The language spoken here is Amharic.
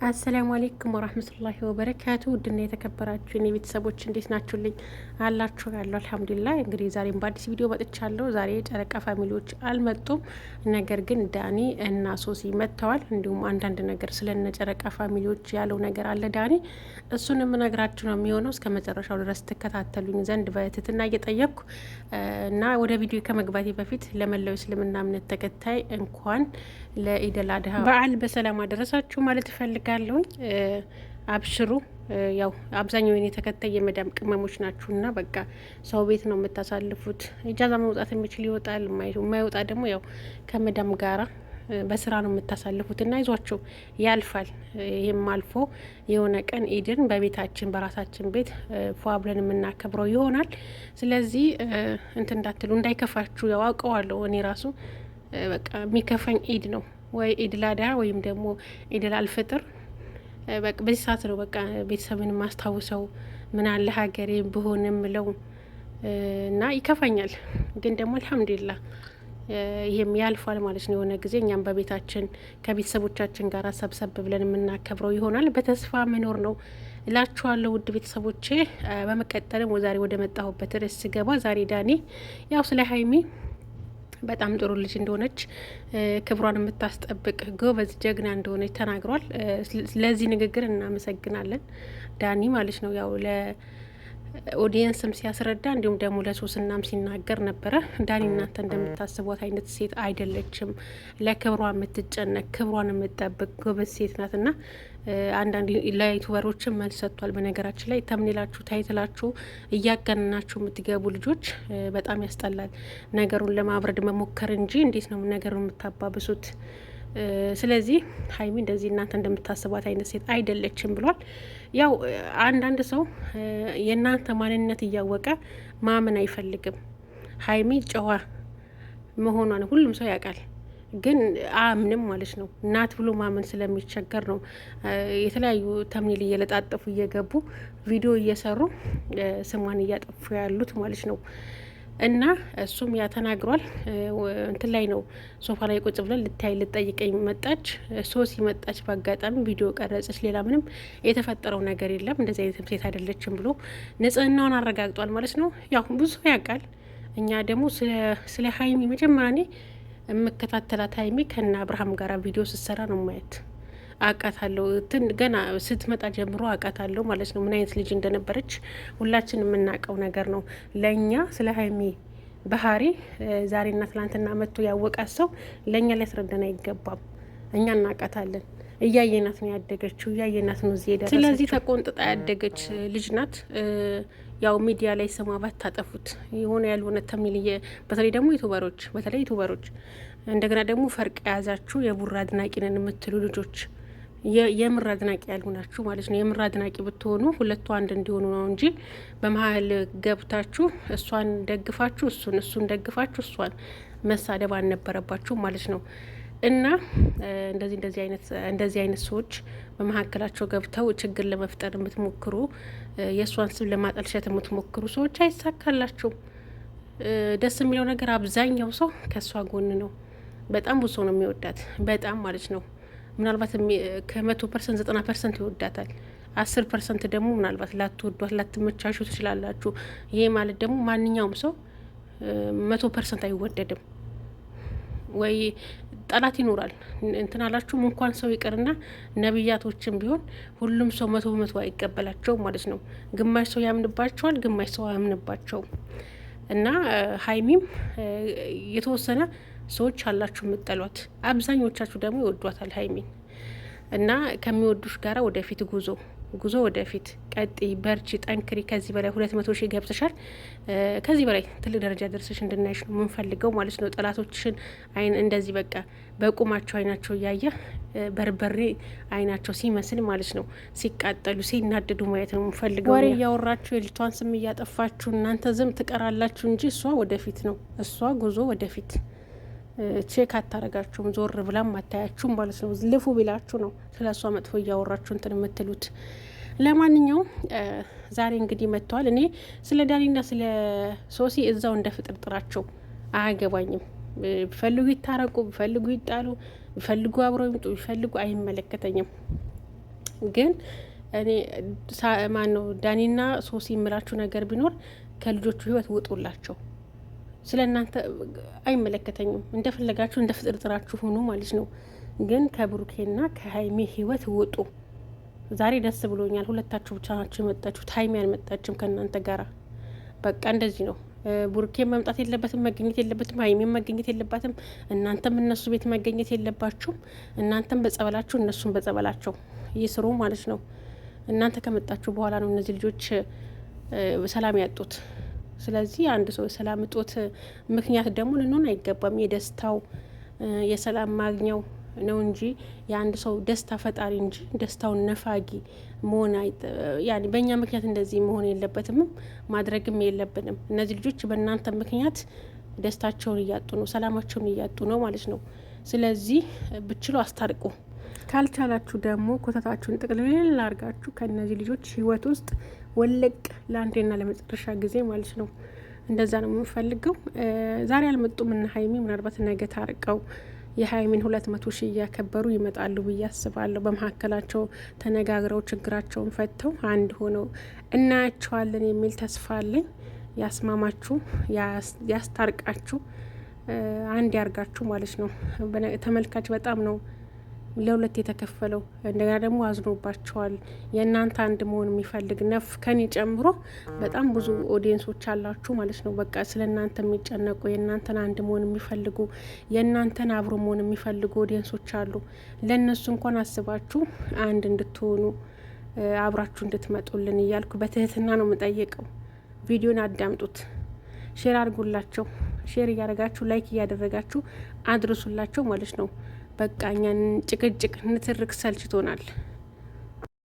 አሰላሙ አሌይኩም ወራህመቱላሂ ወበረካቱ። ውድና የተከበራችሁ የኔ ቤተሰቦች እንዴት ናችሁልኝ? አላችሁ ያለው አልሐምዱሊላህ። እንግዲህ ዛሬም በአዲስ ቪዲዮ መጥቻለሁ። ዛሬ የጨረቃ ፋሚሊዎች አልመጡም፣ ነገር ግን ዳኒ እና ሶሲ መጥተዋል። እንዲሁም አንዳንድ ነገር ስለነ ጨረቃ ፋሚሊዎች ያለው ነገር አለ ዳኒ፣ እሱን የምነግራችሁ ነው የሚሆነው። እስከ መጨረሻው ድረስ ትከታተሉኝ ዘንድ በትህትና እየጠየቅኩ እና ወደ ቪዲዮ ከመግባቴ በፊት ለመላው እስልምና እምነት ተከታይ እንኳን ለኢደል አድሃ በዓል በሰላም አደረሳችሁ ማለት እፈልጋለሁኝ። አብሽሩ። ያው አብዛኛው የኔ ተከታይ የመዳም ቅመሞች ናችሁና በቃ ሰው ቤት ነው የምታሳልፉት። ኢጃዛ መውጣት የሚችል ይወጣል፣ የማይወጣ ደግሞ ያው ከመዳም ጋራ በስራ ነው የምታሳልፉት እና ይዟቸው ያልፋል። ይህም አልፎ የሆነ ቀን ኢድን በቤታችን በራሳችን ቤት ፏ ብለን የምናከብረው ይሆናል። ስለዚህ እንትን እንዳትሉ እንዳይከፋችሁ። ያው አውቀዋለሁ እኔ ራሱ በቃ የሚከፋኝ ኢድ ነው ወይ ኢድ ላድሃ ወይም ደግሞ ኢድ አልፈጥር። በቃ በዚህ ሰዓት ነው በቃ ቤተሰብን ማስታውሰው ምን አለ ሀገሬ ብሆን ምለው እና ይከፋኛል። ግን ደግሞ አልሐምዱሊላህ ይሄም ያልፋል ማለት ነው። የሆነ ጊዜ እኛም በቤታችን ከቤተሰቦቻችን ጋር ሰብሰብ ብለን የምናከብረው ይሆናል። በተስፋ መኖር ነው እላችኋለሁ ውድ ቤተሰቦቼ። በመቀጠልም ዛሬ ወደ መጣሁበት ርዕስ ስገባ ዛሬ ዳኒ ያው ስለ ሀይሚ በጣም ጥሩ ልጅ እንደሆነች ክብሯን የምታስጠብቅ ጎበዝ ጀግና እንደሆነች ተናግሯል። ለዚህ ንግግር እናመሰግናለን ዳኒ ማለት ነው። ያው ለኦዲየንስም ሲያስረዳ እንዲሁም ደግሞ ለሶስናም ሲናገር ነበረ። ዳኒ እናንተ እንደምታስቧት አይነት ሴት አይደለችም። ለክብሯ የምትጨነቅ ክብሯን የምትጠብቅ ጎበዝ ሴት ናት እና አንዳንድ ለዩቱበሮችም መልስ ሰጥቷል። በነገራችን ላይ ተምኔላችሁ ታይትላችሁ እያገነናችሁ የምትገቡ ልጆች በጣም ያስጠላል። ነገሩን ለማብረድ መሞከር እንጂ እንዴት ነው ነገሩን የምታባብሱት? ስለዚህ ሀይሚ እንደዚህ እናንተ እንደምታስቧት አይነት ሴት አይደለችም ብሏል። ያው አንዳንድ ሰው የእናንተ ማንነት እያወቀ ማመን አይፈልግም። ሀይሚ ጨዋ መሆኗን ሁሉም ሰው ያውቃል፣ ግን አምንም ማለት ነው። እናት ብሎ ማመን ስለሚቸገር ነው የተለያዩ ተምኔል እየለጣጠፉ እየገቡ ቪዲዮ እየሰሩ ስሟን እያጠፉ ያሉት ማለት ነው። እና እሱም ያ ተናግሯል። እንትን ላይ ነው ሶፋ ላይ ቁጭ ብለን ልጠይቀኝ መጣች። ሶሲ መጣች፣ በአጋጣሚ ቪዲዮ ቀረጸች። ሌላ ምንም የተፈጠረው ነገር የለም፣ እንደዚህ አይነት ሴት አይደለችም ብሎ ንጽህናውን አረጋግጧል ማለት ነው። ያው ብዙ ያውቃል። እኛ ደግሞ ስለ ሀይሚ መጀመሪያ እኔ የምከታተላት ሀይሚ ከና አብርሃም ጋር ቪዲዮ ስትሰራ ነው ማየት አውቃታለሁ። ገና ስትመጣ ጀምሮ አውቃታለሁ ማለት ነው። ምን አይነት ልጅ እንደነበረች ሁላችን የምናውቀው ነገር ነው። ለእኛ ስለ ሀይሚ ባህሪ ዛሬና ትላንትና መጥቶ ያወቃት ሰው ለእኛ ሊያስረዳን አይገባም። እኛ እናውቃታለን። እያየናት ነው ያደገችው፣ እያየናት ነው እዚህ ሄዳ። ስለዚህ ተቆንጥጣ ያደገች ልጅ ናት። ያው ሚዲያ ላይ ስሟ ባታጠፉት የሆነ ያልሆነ ተሚል በተለይ ደግሞ ዩቱበሮች እንደገና ደግሞ ፈርቅ የያዛችሁ የቡራ አድናቂ ነን የምትሉ ልጆች የምር አድናቂ ያልሆናችሁ ማለት ነው። የምር አድናቂ ብትሆኑ ሁለቱ አንድ እንዲሆኑ ነው እንጂ በመሀል ገብታችሁ እሷን ደግፋችሁ እሱን ደግፋችሁ እሷን መሳደብ አልነበረባችሁ ማለት ነው። እና እንደዚህ አይነት ሰዎች በመካከላቸው ገብተው ችግር ለመፍጠር የምትሞክሩ የእሷን ስም ለማጠልሸት የምትሞክሩ ሰዎች አይሳካላችሁም። ደስ የሚለው ነገር አብዛኛው ሰው ከእሷ ጎን ነው። በጣም ብዙ ሰው ነው የሚወዳት፣ በጣም ማለት ነው። ምናልባት ከ100% 90% ይወዳታል። 10% ደግሞ ምናልባት ላትወዷት ላትመቻሹ ትችላላችሁ። ይሄ ማለት ደግሞ ማንኛውም ሰው 100% አይወደድም ወይ ጠላት ይኖራል። እንትን አላችሁም እንኳን ሰው ይቅርና ነቢያቶችም ቢሆን ሁሉም ሰው 100% አይቀበላቸው ማለት ነው። ግማሽ ሰው ያምንባቸዋል፣ ግማሽ ሰው አያምንባቸውም። እና ሀይሚም የተወሰነ ሰዎች አላችሁ የምጠሏት፣ አብዛኞቻችሁ ደግሞ ይወዷታል ሀይሚን። እና ከሚወዱሽ ጋራ ወደፊት ጉዞ ወደፊት ቀጥይ፣ በርቺ፣ ጠንክሪ። ከዚህ በላይ 200 ሺህ ገብተሻል። ከዚህ በላይ ትልቅ ደረጃ ደርሰሽ እንድናይሽ ነው የምንፈልገው ማለት ነው። ጠላቶችሽን አይን እንደዚህ በቃ በቁማቸው አይናቸው እያየ በርበሬ አይናቸው ሲመስል ማለት ነው ሲቃጠሉ ሲናደዱ ማየት ነው የምንፈልገው። ወሬ እያወራችሁ የልጅቷን ስም እያጠፋችሁ እናንተ ዝም ትቀራላችሁ እንጂ እሷ ወደፊት ነው። እሷ ጉዞ ወደፊት። ቼክ አታረጋችሁም፣ ዞር ብላም አታያችሁም ማለት ነው። ልፉ ቢላችሁ ነው ስለ እሷ መጥፎ እያወራችሁ እንትን የምትሉት። ለማንኛውም ዛሬ እንግዲህ መጥተዋል። እኔ ስለ ዳኒና ስለ ሶሲ እዛው እንደ ፍጥርጥራቸው አያገባኝም። ቢፈልጉ ይታረቁ፣ ቢፈልጉ ይጣሉ፣ ቢፈልጉ አብረው ይምጡ፣ ቢፈልጉ አይመለከተኝም። ግን እኔ ማን ነው ዳኒና ሶሲ የምላችሁ ነገር ቢኖር ከልጆቹ ህይወት ውጡላቸው። ስለ እናንተ አይመለከተኝም። እንደፈለጋችሁ እንደ ፍጥርጥራችሁ ሆኑ ማለት ነው። ግን ከብሩኬና ከሀይሚ ህይወት ውጡ። ዛሬ ደስ ብሎኛል። ሁለታችሁ ብቻ ናችሁ የመጣችሁት። ሀይሚ አልመጣችም ከእናንተ ጋራ። በቃ እንደዚህ ነው። ቡሩኬን መምጣት የለበትም፣ መገኘት የለበትም። ሀይሚን መገኘት የለባትም። እናንተም እነሱ ቤት መገኘት የለባችሁም። እናንተም በጸበላችሁ፣ እነሱም በጸበላቸው ይስሩ ማለት ነው። እናንተ ከመጣችሁ በኋላ ነው እነዚህ ልጆች ሰላም ያጡት። ስለዚህ አንድ ሰው የሰላም እጦት ምክንያት ደግሞ ልንሆን አይገባም። የደስታው የሰላም ማግኘው ነው እንጂ የአንድ ሰው ደስታ ፈጣሪ እንጂ ደስታውን ነፋጊ መሆን ያኔ በእኛ ምክንያት እንደዚህ መሆን የለበትም፣ ማድረግም የለብንም። እነዚህ ልጆች በእናንተ ምክንያት ደስታቸውን እያጡ ነው፣ ሰላማቸውን እያጡ ነው ማለት ነው። ስለዚህ ብችሉ አስታርቁ፣ ካልቻላችሁ ደግሞ ኮተታችሁን ጥቅልል አድርጋችሁ ከእነዚህ ልጆች ህይወት ውስጥ ወለቅ ለአንዴና ለመጨረሻ ጊዜ ማለት ነው። እንደዛ ነው የምንፈልገው። ዛሬ አልመጡም እና ሀይሚ ምናልባት ነገ ታርቀው የሀይሚን 200 ሺህ እያከበሩ ይመጣሉ ብዬ አስባለሁ። በመካከላቸው ተነጋግረው ችግራቸውን ፈተው አንድ ሆነው እናያቸዋለን የሚል ተስፋ አለኝ። ያስማማችሁ፣ ያስታርቃችሁ፣ አንድ ያርጋችሁ ማለት ነው። ተመልካች በጣም ነው ለሁለት የተከፈለው። እንደገና ደግሞ አዝኖባቸዋል። የእናንተ አንድ መሆን የሚፈልግ ነፍ ከኔ ጨምሮ በጣም ብዙ ኦዲየንሶች አላችሁ ማለት ነው። በቃ ስለ እናንተ የሚጨነቁ የእናንተን አንድ መሆን የሚፈልጉ የእናንተን አብሮ መሆን የሚፈልጉ ኦዲየንሶች አሉ። ለእነሱ እንኳን አስባችሁ አንድ እንድትሆኑ አብራችሁ እንድትመጡልን እያልኩ በትህትና ነው የምጠይቀው። ቪዲዮን አዳምጡት፣ ሼር አድርጉላቸው። ሼር እያደረጋችሁ ላይክ እያደረጋችሁ አድርሱላቸው ማለት ነው። በቃ እኛን ጭቅጭቅ ንትርክ ሰልችቶናል።